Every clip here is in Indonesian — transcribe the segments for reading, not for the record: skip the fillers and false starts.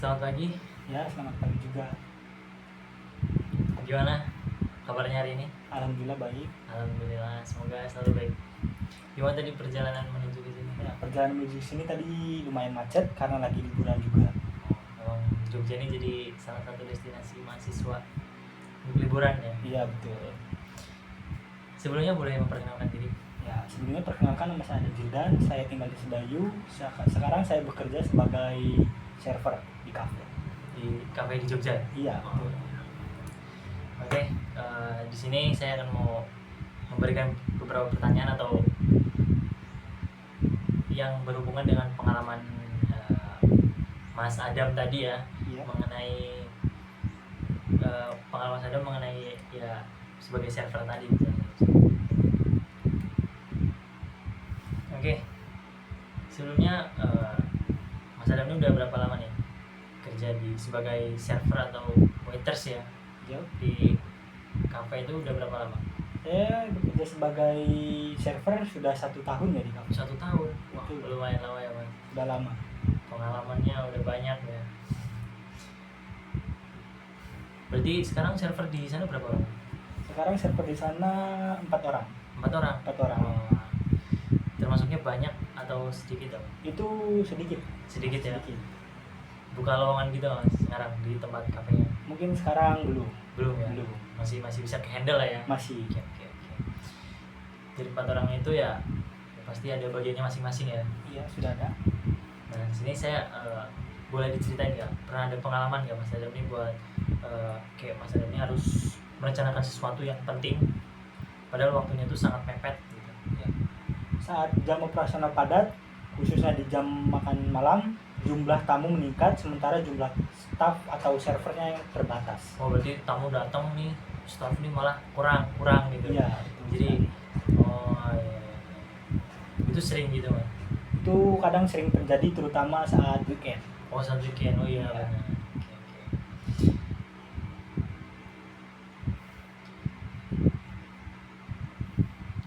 Selamat pagi, Ya, selamat pagi juga. gimana kabarnya hari ini? Alhamdulillah baik. Alhamdulillah, semoga selalu baik. Gimana tadi perjalanan menuju ke sini? Ya, perjalanan menuju sini tadi lumayan macet karena lagi liburan juga. Memang Jogja ini jadi salah satu destinasi mahasiswa untuk liburan ya. Iya, betul. Sebelumnya boleh memperkenalkan diri? Ya, sebelumnya perkenalkan nama saya Jirdan, saya tinggal di Sedayu. Sekarang saya bekerja sebagai server di kafe. Di kafe di Jogja. Iya, betul. Oke, di sini saya akan mau memberikan beberapa pertanyaan atau yang berhubungan dengan pengalaman Mas Adam tadi ya, Iya. mengenai pengalaman Mas Adam mengenai ya sebagai server tadi misalnya. Oke, sebelumnya Mas Adam ini udah berapa lama nih kerja sebagai server atau waiters ya Jauh. di kafe itu udah berapa lama? Saya bekerja sebagai server sudah 1 tahun ya di kafe. 1 tahun. Wah, Betul. lumayan lama ya Mas. Sudah lama. Pengalamannya udah banyak ya. Berarti sekarang server di sana berapa orang? Sekarang server di sana 4 orang. 4 orang. 4 orang. Wah, termasuknya banyak atau sedikit dong? Itu sedikit. Sedikit ya. Sedikit. Buka lowongan gitu Mas sekarang di tempat kafenya? Mungkin sekarang belum. Belum ya. Belum. Masih bisa handle lah ya. Masih. Oke. Jadi 4 orang itu ya pasti ada bagiannya masing-masing ya. Iya, sudah ada. Nah, di sini saya boleh diceritain nggak? Pernah ada pengalaman nggak Mas Adam ini buat kayak Mas Adam ini harus merencanakan sesuatu yang penting, padahal waktunya itu sangat mepet gitu. Ya. Saat jam operasional padat, khususnya di jam makan malam, jumlah tamu meningkat sementara jumlah staff atau servernya yang terbatas. Oh, berarti tamu datang nih, staff ini malah kurang gitu. Iya, Jadi iya. Itu sering gitu Mas. itu kadang sering terjadi terutama saat weekend. Oh, saat weekend. Oh iya, Iya. benar.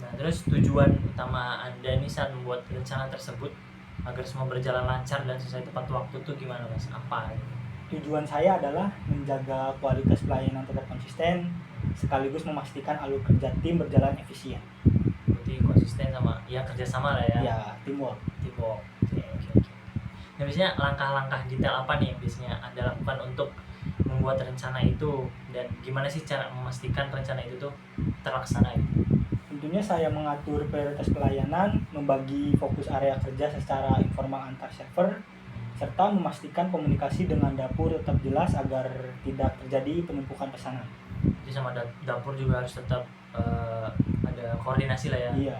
Nah, terus tujuan utama Anda nih saat membuat rencana tersebut agar semua berjalan lancar dan sesuai tepat waktu tuh gimana Mas? Apa gitu? Tujuan saya adalah menjaga kualitas pelayanan tetap konsisten sekaligus memastikan alur kerja tim berjalan efisien. Berarti konsisten sama ya kerjasama lah ya. Ya, teamwork. Oke. Nah, biasanya langkah-langkah detail apa nih yang biasanya Anda lakukan untuk membuat rencana itu, dan gimana sih cara memastikan rencana itu tuh terlaksana gitu? Tentunya saya mengatur prioritas pelayanan, membagi fokus area kerja secara informal antar server, serta memastikan komunikasi dengan dapur tetap jelas agar tidak terjadi penumpukan pesanan. Jadi sama dapur juga harus tetap ada koordinasi lah ya. Iya,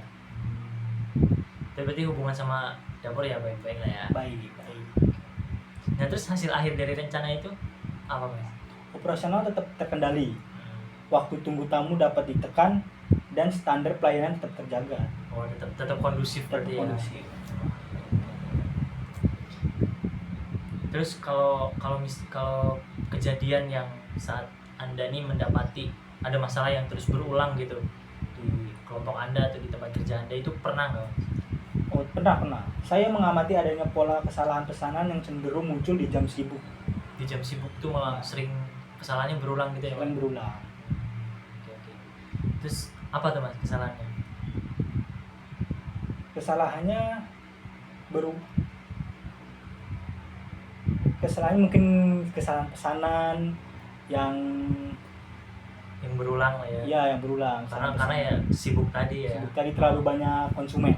Tapi berarti hubungan sama dapur ya baik-baik lah ya. baik. Nah, terus hasil akhir dari rencana itu apa Mas? Operasional tetap terkendali, waktu tunggu tamu dapat ditekan, dan standar pelayanan tetap terjaga. Oh, tetap kondusif berarti ya. Kondusif. Terus kalau kejadian yang saat Anda nih mendapati ada masalah yang terus berulang gitu di kelompok Anda atau di tempat kerja Anda, itu pernah nggak? Oh, pernah. Saya mengamati adanya pola kesalahan pesanan yang cenderung muncul di jam sibuk. Di jam sibuk tuh malah sering kesalahannya berulang gitu ya Mas? Yang berulang. Oke. Terus apa tuh Mas kesalahannya? Kesalahannya mungkin kesalahan pesanan yang berulang lah ya. Iya, yang berulang. Karena ya sibuk tadi ya. Sibuk tadi terlalu banyak konsumen.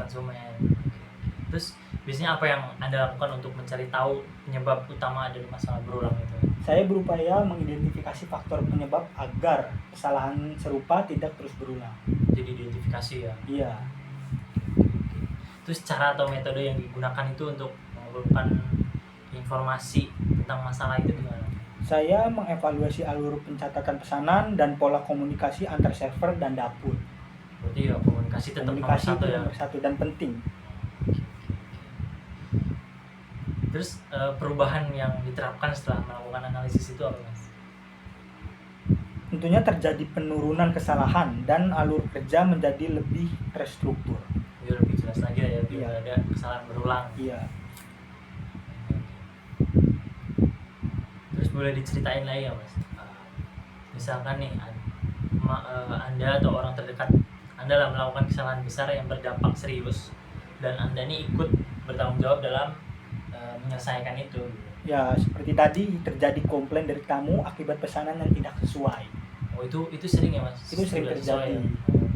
Terus biasanya apa yang Anda lakukan untuk mencari tahu penyebab utama dari masalah berulang itu? Saya berupaya mengidentifikasi faktor penyebab agar kesalahan serupa tidak terus berulang. Jadi identifikasi ya. Iya. Terus cara atau metode yang digunakan itu untuk mengumpulkan informasi tentang masalah itu gimana? Saya mengevaluasi alur pencatatan pesanan dan pola komunikasi antar server dan dapur. Berarti ya komunikasi tetap nomor satu ya. Nomor satu dan penting. Terus perubahan yang diterapkan setelah melakukan analisis itu apa Mas? Tentunya terjadi penurunan kesalahan dan alur kerja menjadi lebih terstruktur. Biar lebih jelas lagi ya, biar Iya. ada kesalahan berulang. Iya. boleh diceritain lagi ya Mas? Misalkan nih Anda atau orang terdekat Anda lah melakukan kesalahan besar yang berdampak serius dan Anda nih ikut bertanggung jawab dalam menyelesaikan itu. Ya, seperti tadi terjadi komplain dari tamu akibat pesanan yang tidak sesuai. Oh, itu sering ya Mas? Itu sering Tidak sesuai terjadi.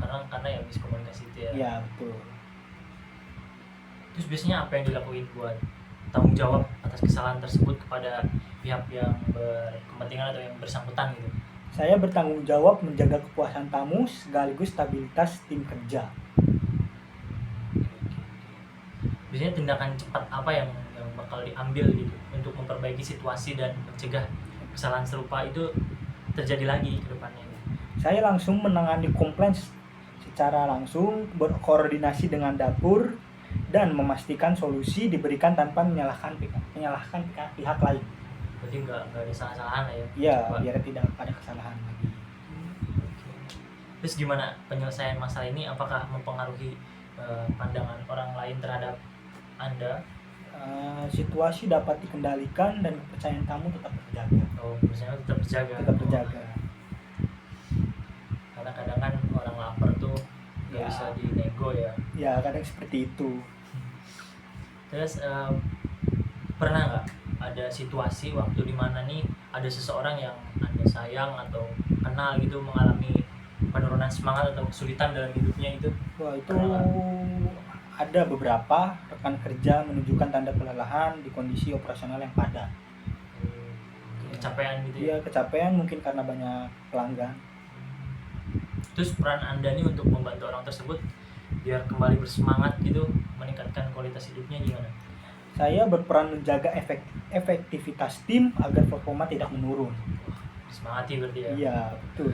ya? Karena ya miskomunikasi itu ya. Ya, betul. Terus biasanya apa yang dilakuin buat tanggung jawab atas kesalahan tersebut kepada pihak yang berkepentingan atau yang bersangkutan gitu? Saya bertanggung jawab menjaga kepuasan tamu sekaligus stabilitas tim kerja. Biasanya tindakan cepat apa yang bakal diambil gitu untuk memperbaiki situasi dan mencegah kesalahan serupa itu terjadi lagi ke depannya? Saya langsung menangani komplain secara langsung, berkoordinasi dengan dapur, dan memastikan solusi diberikan tanpa menyalahkan pihak lain. Berarti nggak ada salah-salahan lah ya? Iya, Coba. biar tidak ada kesalahan lagi. Terus gimana penyelesaian masalah ini? Apakah mempengaruhi pandangan orang lain terhadap Anda? Situasi dapat dikendalikan dan kepercayaan tamu tetap terjaga. Oh, misalnya tetap terjaga. Tetap terjaga. Karena kadang kan orang lapar tuh nggak Ya. bisa dinego ya. Ya, kadang seperti itu. Terus pernah nggak ada situasi waktu dimana nih ada seseorang yang Anda sayang atau kenal gitu mengalami penurunan semangat atau kesulitan dalam hidupnya itu? Wah, itu ada beberapa rekan kerja menunjukkan tanda kelelahan di kondisi operasional yang padat. Kecapean gitu Iya, kecapean mungkin karena banyak pelanggan. Terus peran Anda nih untuk membantu orang tersebut biar kembali bersemangat gitu, meningkatkan kualitas hidupnya gimana? Saya berperan menjaga efektivitas tim agar performa tidak menurun. Disemangati berarti ya? Iya, betul.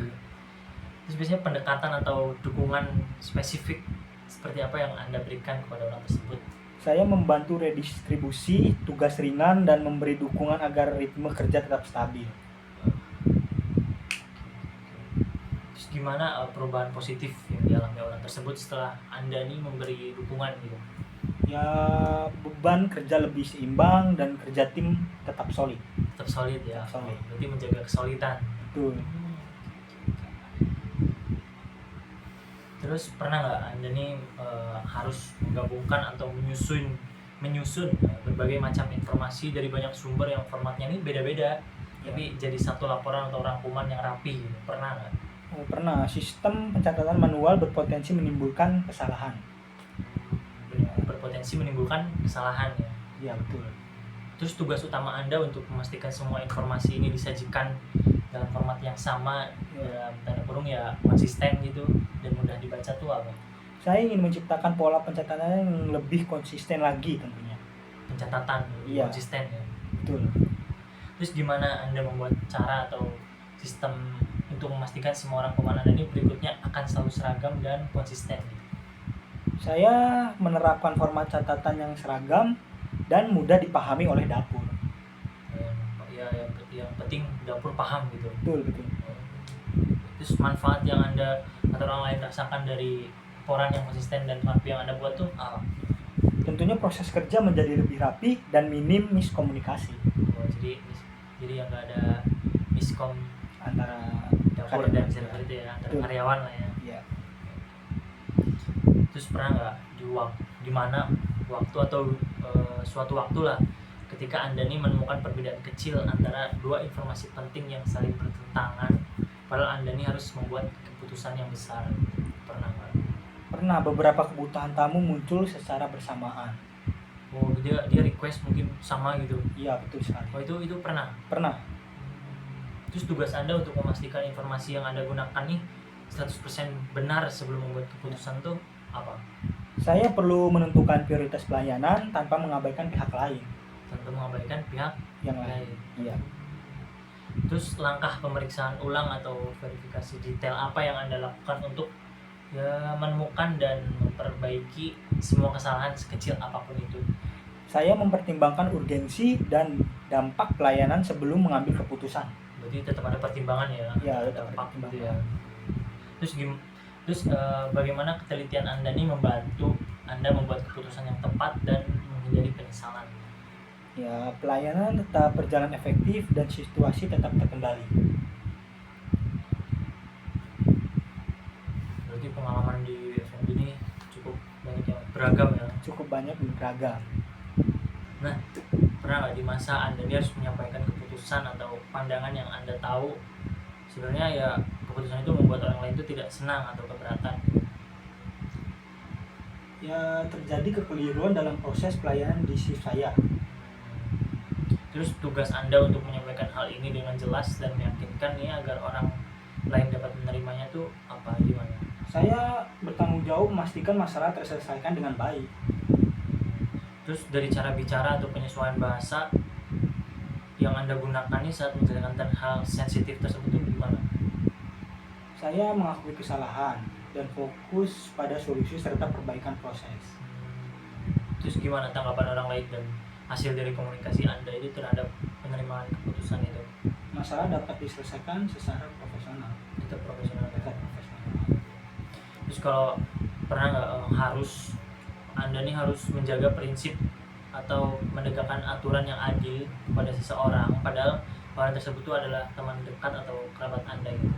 Terus biasanya pendekatan atau dukungan spesifik seperti apa yang Anda berikan kepada orang tersebut? Saya membantu redistribusi tugas ringan dan memberi dukungan agar ritme kerja tetap stabil. Terus gimana perubahan positif yang dialami orang tersebut setelah Anda nih memberi dukungan gitu? Ya, beban kerja lebih seimbang dan kerja tim tetap solid. Tetap solid ya? Tetap solid. Berarti menjaga kesolidan. Betul. Terus pernah nggak Anda nih harus menggabungkan atau menyusun berbagai macam informasi dari banyak sumber yang formatnya ini beda-beda, tapi jadi satu laporan atau rangkuman yang rapi gitu. Pernah nggak? Pernah. Sistem pencatatan manual berpotensi menimbulkan kesalahan. Berpotensi menimbulkan kesalahan ya. Iya, betul. Terus tugas utama Anda untuk memastikan semua informasi ini disajikan dalam format yang sama, dalam tanda kurung ya konsisten gitu dan mudah dibaca tuh apa? Saya ingin menciptakan pola pencatatan yang lebih konsisten lagi tentunya. Pencatatan Iya. konsisten ya. Betul. Terus gimana Anda membuat cara atau sistem untuk memastikan semua rangkuman Anda ini berikutnya akan selalu seragam dan konsisten gitu? Saya menerapkan format catatan yang seragam dan mudah dipahami oleh dapur. Yang penting dapur paham gitu. Betul. Terus manfaat yang Anda atau orang lain rasakan dari laporan yang konsisten dan rapi yang Anda buat tuh apa? Tentunya proses kerja menjadi lebih rapi dan minim miskomunikasi Oh, jadi yang nggak ada miskom antara dapur dan server itu ya, antara Betul. karyawan lah ya. Iya. Terus pernah nggak di mana waktu atau suatu waktu lah ketika Anda nih menemukan perbedaan kecil antara dua informasi penting yang saling bertentangan, padahal Anda nih harus membuat keputusan yang besar? Pernah nggak? Pernah. Beberapa kebutuhan tamu muncul secara bersamaan. Oh, dia request mungkin sama gitu. Iya, betul sekali. Oh, itu pernah. Pernah. Terus tugas Anda untuk memastikan informasi yang Anda gunakan nih 100% benar sebelum membuat keputusan tuh apa? Saya perlu menentukan prioritas pelayanan tanpa mengabaikan pihak lain. Tentu mengabaikan pihak Yang lain. Iya. Terus langkah pemeriksaan ulang atau verifikasi detail apa yang Anda lakukan untuk ya menemukan dan memperbaiki semua kesalahan sekecil apapun itu? Saya mempertimbangkan urgensi dan dampak pelayanan sebelum mengambil keputusan. Berarti tetap ada pertimbangan ya? Iya, ada tetap dampak pertimbangan. gitu ya. Terus bagaimana ketelitian Anda nih membantu Anda membuat keputusan yang tepat dan menghindari penyesalan? Ya, pelayanan tetap berjalan efektif dan situasi tetap terkendali. Berarti pengalaman di F&B ini cukup banyak yang beragam ya. Cukup banyak dan beragam. Nah, pernah nggak di masa Anda ini harus menyampaikan keputusan atau pandangan yang Anda tahu sebenarnya ya keputusan itu membuat orang lain itu tidak senang atau keberatan? Ya, terjadi kekeliruan dalam proses pelayanan di shift saya. Terus tugas Anda untuk menyampaikan hal ini dengan jelas dan meyakinkan ya agar orang lain dapat menerimanya tuh apa, gimana? Saya bertanggung jawab memastikan masalah terselesaikan dengan baik. Terus dari cara bicara atau penyesuaian bahasa yang Anda gunakan nih saat menjelaskan hal sensitif tersebut itu gimana? Saya mengakui kesalahan dan fokus pada solusi serta perbaikan proses. Terus gimana tanggapan orang lain dan hasil dari komunikasi Anda itu terhadap penerimaan keputusan itu? Masalah dapat diselesaikan secara profesional. Tetap profesional. Tetap profesional. Terus kalau pernah nggak Anda nih harus menjaga prinsip atau menegakkan aturan yang adil pada seseorang padahal orang tersebut itu adalah teman dekat atau kerabat Anda gitu?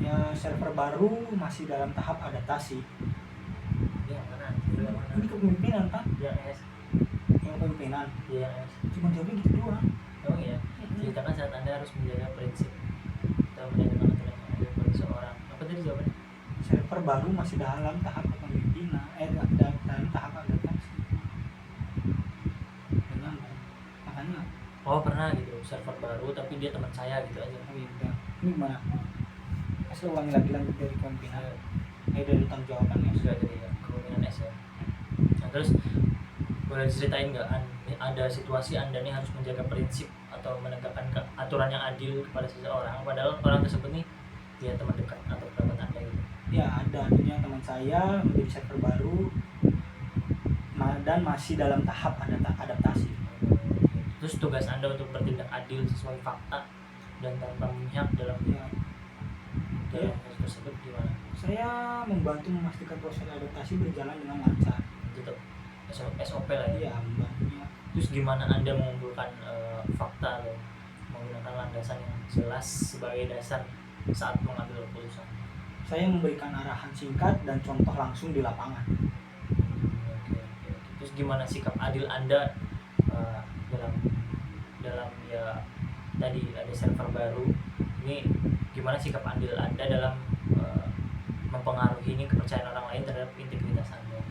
Ya, server baru masih dalam tahap adaptasi. Yang mana? Ini kepemimpinan, Pak. Yang S. Yang kepemimpinan. Yang S. Cuma jawabnya gitu doang. Oh iya. Ceritakan saat Anda harus menjaga prinsip atau menegakkan aturan yang adil pada seseorang. Apa tadi jawabannya? Server baru masih dalam tahap kepemimpinan. Dalam tahap adaptasi. Menyambung. Makanya. Oh pernah gitu, server baru tapi dia teman saya gitu aja. Oh iya, udah. Ini gimana? Kasih ulangi lagi lanjut dari kepemimpinan. Dari tanggung jawabannya. Sudah jadi ya, kepemimpinan S ya. Nah terus boleh diceritain nggak ada situasi Anda nih harus menjaga prinsip atau menegakkan aturan yang adil kepada seseorang padahal orang tersebut nih dia teman dekat atau kerabat Anda gitu? Ya, ada. Tentunya teman saya menjadi server baru dan masih dalam tahap adaptasi. Terus tugas Anda untuk bertindak adil sesuai fakta dan tanpa memihak dalam kasus tersebut gimana? Saya membantu memastikan proses adaptasi berjalan dengan lancar. Tetap SOP lah ya. Iya, membantunya. Terus gimana Anda mengumpulkan fakta atau menggunakan landasan yang jelas sebagai dasar saat mengambil keputusan? Saya memberikan arahan singkat dan contoh langsung di lapangan. Oke. Terus gimana sikap adil Anda dalam ya tadi ada server baru ini, gimana sikap adil Anda dalam mempengaruhi ini kepercayaan orang lain terhadap integritas Anda?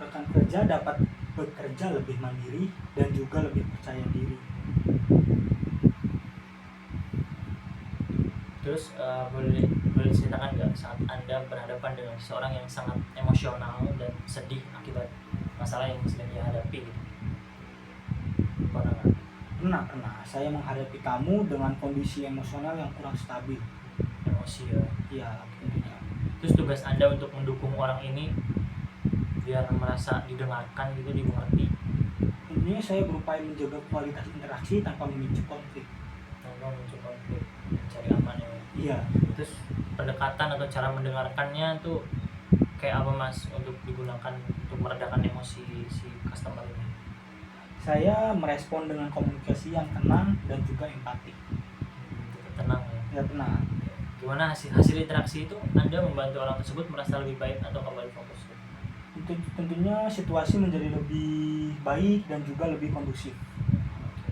Rekan kerja dapat bekerja lebih mandiri dan juga lebih percaya diri. Terus boleh ceritakan nggak saat Anda berhadapan dengan seseorang yang sangat emosional dan sedih akibat masalah yang sedang dia hadapi gitu? Pernah nggak? Pernah. Saya menghadapi tamu dengan kondisi emosional yang kurang stabil. Emosi ya? Iya, tentunya. Terus tugas Anda untuk mendukung orang ini biar merasa didengarkan gitu, dimengerti? Tentunya saya berupaya menjaga kualitas interaksi tanpa memicu konflik. Mencari aman ya. Iya. Terus pendekatan atau cara mendengarkannya tuh kayak apa Mas untuk digunakan untuk meredakan emosi si customer ini? Saya merespon dengan komunikasi yang tenang dan juga empati. Tenang ya. Ya, tenang. Gimana hasil interaksi itu Anda membantu orang tersebut merasa lebih baik atau kembali fokus? Tentunya situasi menjadi lebih baik dan juga lebih kondusif. Oke.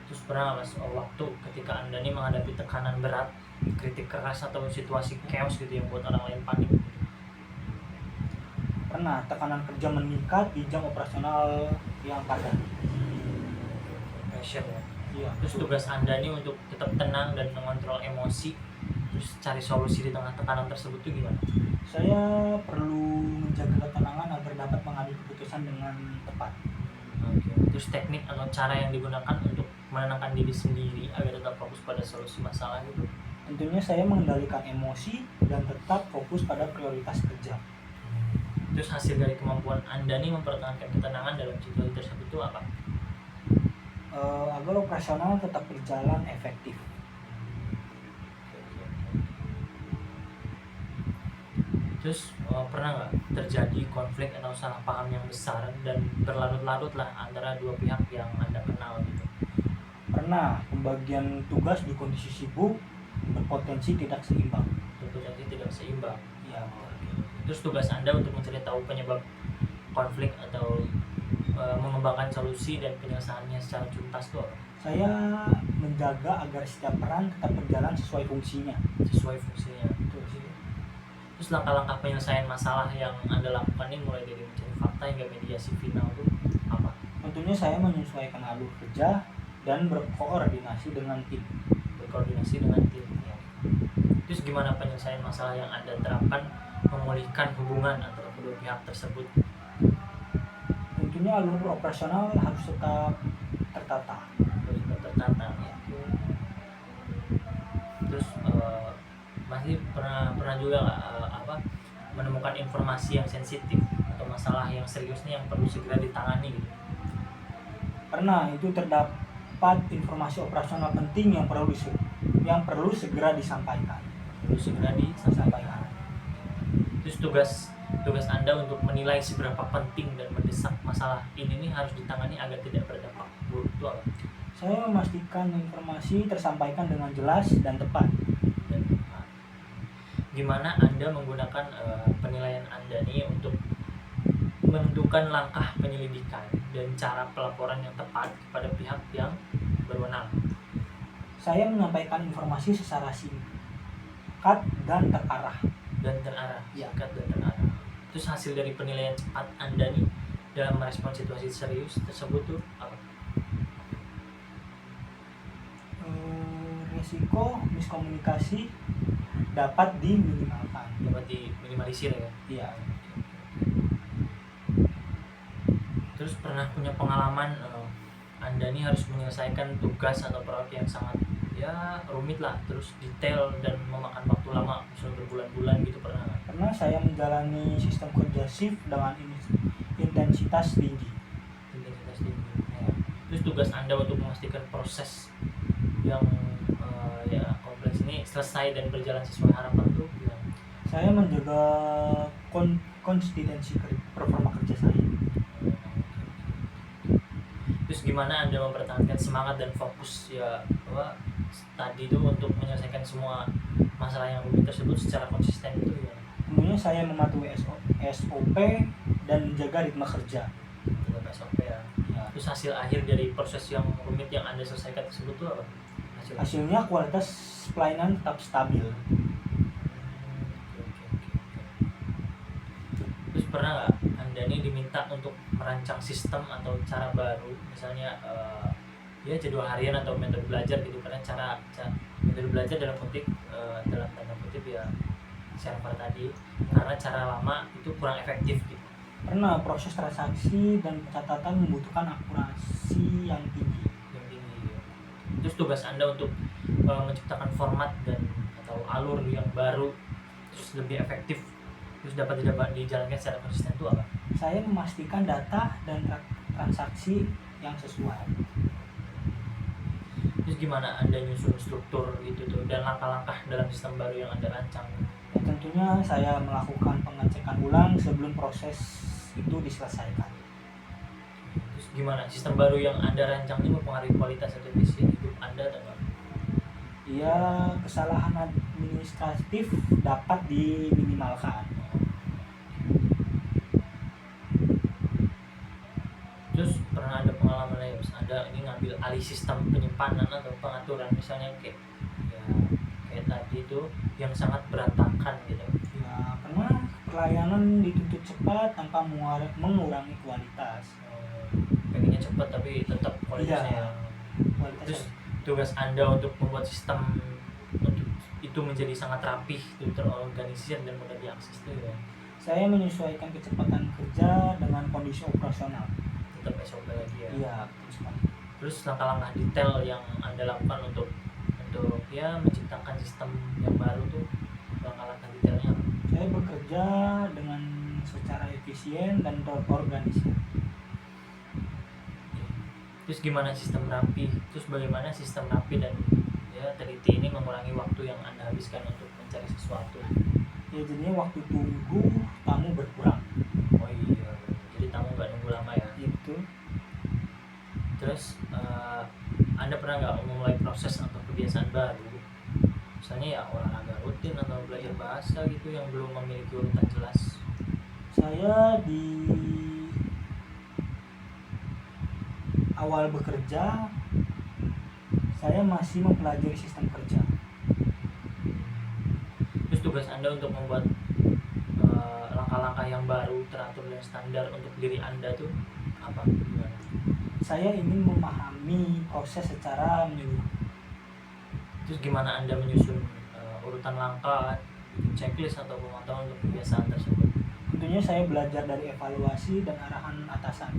Terus pernah Mas waktu ketika Anda ini menghadapi tekanan berat, kritik keras atau situasi chaos gitu yang buat orang lain panik? Pernah, tekanan kerja meningkat di jam operasional yang padat. Pressure ya. Iya. Terus tugas Anda ini untuk tetap tenang dan mengontrol emosi, terus cari solusi di tengah tekanan tersebut tuh gimana? Saya perlu menjaga ketenangan agar dapat mengambil keputusan dengan tepat. Oke. Terus teknik atau cara yang digunakan untuk menenangkan diri sendiri agar tetap fokus pada solusi masalah gitu? Tentunya saya mengendalikan emosi dan tetap fokus pada prioritas kerja. Terus hasil dari kemampuan Anda nih mempertahankan ketenangan dalam situasi tersebut itu apa? Agar operasional tetap berjalan efektif. Terus pernah nggak terjadi konflik atau salah paham yang besar dan berlarut-larut lah antara dua pihak yang Anda kenal gitu? Pernah pembagian tugas di kondisi sibuk berpotensi tidak seimbang. Berpotensi tidak seimbang. Ya, Terus tugas Anda untuk mencari tahu penyebab konflik atau mengembangkan solusi dan penyelesaiannya secara tuntas tuh apa? saya menjaga agar setiap peran tetap berjalan sesuai fungsinya. Sesuai fungsinya. Terus, Terus langkah-langkah penyelesaian masalah yang Anda lakukan ini mulai dari mencari fakta hingga mediasi final tuh apa? tentunya saya menyesuaikan alur kerja dan berkoordinasi dengan tim. Berkoordinasi dengan tim. Ya. Terus gimana penyelesaian masalah yang Anda terapkan memulihkan hubungan antara kedua pihak tersebut? Tentunya alur operasional harus tetap tertata. Terus tertata. Ya. Terus masih pernah juga nggak, menemukan informasi yang sensitif atau masalah yang serius nih yang perlu segera ditangani gitu? Pernah itu terdapat informasi operasional penting yang perlu segera disampaikan. Perlu segera disampaikan. Terus tugas Anda untuk menilai seberapa penting dan mendesak masalah ini nih harus ditangani agar tidak berdampak buruk itu apa? Saya memastikan informasi tersampaikan dengan jelas dan tepat. Dan gimana Anda menggunakan penilaian Anda nih untuk menentukan langkah penyelidikan dan cara pelaporan yang tepat kepada pihak yang berwenang? Saya menyampaikan informasi secara singkat dan terarah. Ya. Singkat dan terarah. Terus hasil dari penilaian cepat Anda nih dalam merespon situasi serius tersebut tuh apa? Risiko miskomunikasi dapat diminimalkan. Dapat diminimalisir ya. Iya. Terus pernah punya pengalaman Anda nih harus menyelesaikan tugas atau proyek yang sangat ya rumit lah, terus detail dan memakan waktu lama, misalnya berbulan-bulan gitu, pernah nggak? Karena saya menjalani sistem kerja shift dengan intensitas tinggi. Intensitas tinggi. Ya. Terus tugas Anda untuk memastikan proses yang ya kompleks ini selesai dan berjalan sesuai harapan tuh gimana? Saya menjaga konsistensi performa kerja saya. Terus gimana Anda mempertahankan semangat dan fokus ya tadi itu untuk menyelesaikan semua masalah yang rumit tersebut secara konsisten itu gimana? Tentunya saya mematuhi SOP dan menjaga ritme kerja. Tetap SOP ya. Terus hasil akhir dari proses yang rumit yang Anda selesaikan tersebut itu apa? Hasilnya kualitas pelayanan tetap stabil. Terus pernah nggak Anda ini diminta untuk merancang sistem atau cara baru, misalnya ya jadwal harian atau metode belajar gitu, karena cara metode belajar dalam tanda kutip ya server tadi, karena cara lama itu kurang efektif gitu. Pernah proses transaksi dan pencatatan membutuhkan akurasi yang tinggi. Terus tugas Anda untuk menciptakan format dan atau alur yang baru terus lebih efektif terus dapat dijalankan secara konsisten itu apa? Saya memastikan data dan transaksi yang sesuai. Terus gimana Anda nyusun struktur gitu tuh dan langkah-langkah dalam sistem baru yang Anda rancang? Ya, tentunya saya melakukan pengecekan ulang sebelum proses itu diselesaikan. Terus gimana sistem baru yang Anda rancang ini mempengaruhi kualitas atau efisiensi hidup Anda atau enggak? Ya, kesalahan administratif dapat diminimalkan. Terus pernah ada pengalaman lain, Anda ini ngambil alih sistem penyimpanan atau pengaturan misalnya kayak tadi itu yang sangat berantakan gitu? Ya, pernah pelayanan dituntut cepat tanpa mengurangi kualitas. Pengennya cepat tapi tetap kualitasnya. Kualitas. Terus tugas Anda untuk membuat sistem untuk itu menjadi sangat rapih, terorganisir dan mudah diakses itu ya. Saya menyesuaikan kecepatan kerja dengan kondisi operasional. Tetap SOP lagi ya. Iya, Terus langkah-langkah detail yang Anda lakukan untuk ya menciptakan sistem yang baru tuh, langkah-langkah detailnya apa? Saya bekerja dengan secara efisien dan terorganisir. Terus gimana sistem rapi? Terus bagaimana sistem rapi dan ya teliti ini mengurangi waktu yang Anda habiskan untuk mencari sesuatu? Ya jadinya waktu tunggu tamu berkurang. Oh iya, jadi tamu nggak nunggu lama ya. Itu Terus Anda pernah nggak memulai proses atau kebiasaan baru, misalnya ya olahraga rutin atau belajar bahasa gitu yang belum memiliki urutan jelas? saya di awal bekerja saya masih mempelajari sistem kerja. Terus tugas Anda untuk membuat langkah-langkah yang baru, teratur dan standar untuk diri Anda tuh apa? Gimana? Saya ingin memahami proses secara menyeluruh. Terus gimana Anda menyusun urutan langkah, bikin checklist atau pemantauan untuk kebiasaan tersebut? Tentunya saya belajar dari evaluasi dan arahan atasan.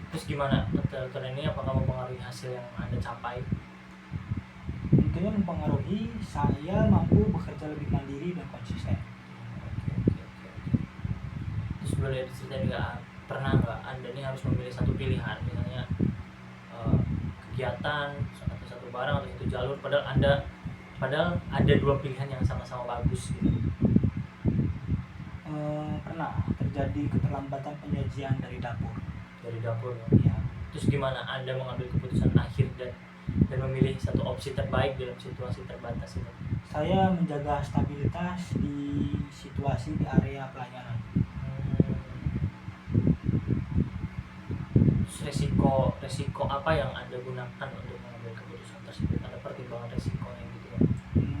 Terus gimana keterampilan ini apakah mempengaruhi hasil yang Anda capai? Tentunya mempengaruhi saya mampu bekerja lebih mandiri dan konsisten. Oke. Terus boleh diceritain nggak, pernah nggak Anda ini harus memilih satu pilihan, misalnya kegiatan atau satu barang atau satu jalur, padahal ada dua pilihan yang sama-sama bagus gitu? Pernah terjadi keterlambatan penyajian dari dapur. Dari dapur Ya, Terus gimana Anda mengambil keputusan akhir dan memilih satu opsi terbaik dalam situasi terbatas itu? saya menjaga stabilitas di situasi di area pelayanan. Terus resiko apa yang Anda gunakan untuk mengambil keputusan tersebut? Ada pertimbangan resikonya gitu ya?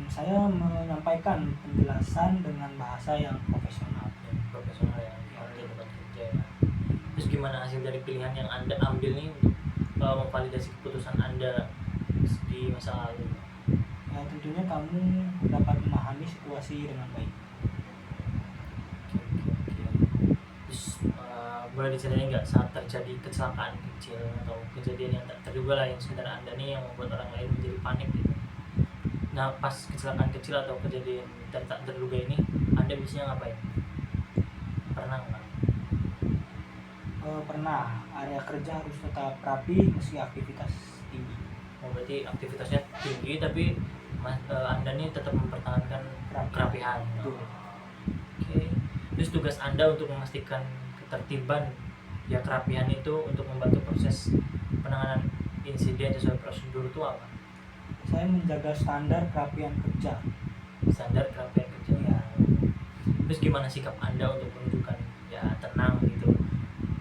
Saya menyampaikan penjelasan dengan bahasa yang profesional. Yang profesional yang ngerti tempat kerja ya. Terus gimana hasil dari pilihan yang Anda ambil nih untuk memvalidasi keputusan Anda di masa lalu? Ya, tentunya kamu dapat memahami situasi dengan baik. Oke. Terus boleh diceritain nggak saat terjadi kecelakaan kecil atau kejadian yang tak terduga lah yang sekitar Anda nih yang membuat orang lain menjadi panik gitu? Nah pas kecelakaan kecil atau kejadian tak terduga ini Anda biasanya ngapain? Pernah nggak? Pernah, area kerja harus tetap rapi meski aktivitas tinggi. Oh, berarti aktivitasnya tinggi tapi Anda nih tetap mempertahankan kerapihan. Betul. Oke. Terus tugas Anda untuk memastikan ketertiban ya kerapihan itu untuk membantu proses penanganan insiden sesuai prosedur itu apa? Saya menjaga standar kerapian kerja. Standar kerapian kerja. Ya. Terus gimana sikap Anda untuk menunjukkan ya tenang gitu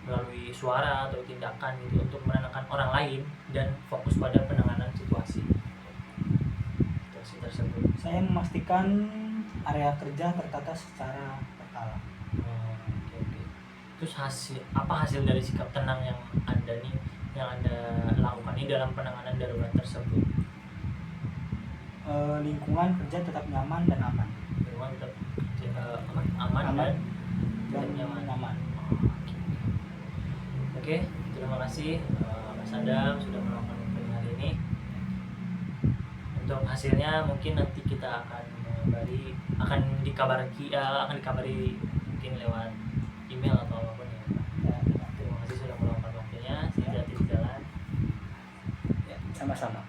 melalui suara atau tindakan gitu untuk menenangkan orang lain dan fokus pada penanganan situasi tersebut? Saya memastikan area kerja tertata secara berkala. Oke. Terus apa hasil dari sikap tenang yang Anda lakukan ini dalam penanganan darurat tersebut? Lingkungan kerja tetap nyaman dan aman. Lingkungan tetap aman dan nyaman. Oke, terima kasih Mas Adam sudah meluangkan waktunya hari ini. Untuk hasilnya mungkin nanti kita akan dikabari mungkin lewat email atau apapun ya. Terima kasih sudah meluangkan waktunya. Hati-hati di jalan. Ya, sama-sama.